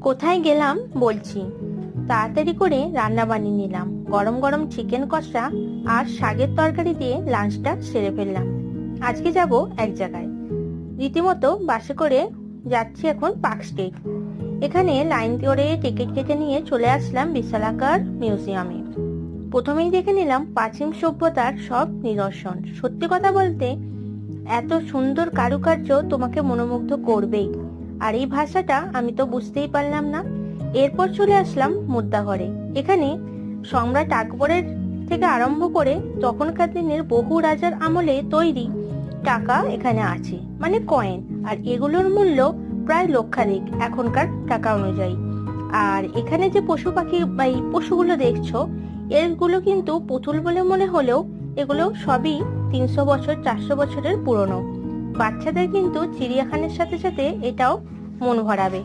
কোথায় গেলাম বলছি। তাড়াতাড়ি করে রান্না বানিয়ে নিলাম, গরম গরম চিকেন কষা আর শাকের তরকারি দিয়ে লাঞ্চটা সেরে ফেললাম। আজকে যাব এক জায়গায়, রীতিমতো বাসে করে যাচ্ছি এখন পার্ক স্ট্রিট। এখানে লাইন করে টিকিট কেটে নিয়ে চলে আসলাম বিশালাকার মিউজিয়ামে। প্রথমেই দেখে নিলাম প্রাচীন সভ্যতার সব নিদর্শন। সত্যি কথা বলতে এত সুন্দর কারুকার্য তোমাকে মনোমুগ্ধ করবেই। আর এই ভাষাটা আমি তো বুঝতেই পারলাম না। এরপর চলে আসলাম মুদ্রাঘরে। এখানে সম্রাট আকবরের থেকে আরম্ভ করে তখনকার দিনের বহু রাজার আমলে তৈরি টাকা এখানে আছে, মানে কয়েন। আর এগুলোর মূল্য প্রায় লক্ষাধিক এখনকার টাকা অনুযায়ী। আর এখানে যে পশু পাখি বা এই পশুগুলো দেখছো, এগুলো কিন্তু পুতুল বলে মনে হলেও এগুলো সবই 300 বছর 400 বছরের পুরনো। বাচ্চাদের কিন্তু চিড়িয়াখানার সাথে সাথে এটাও মন ভরাবে।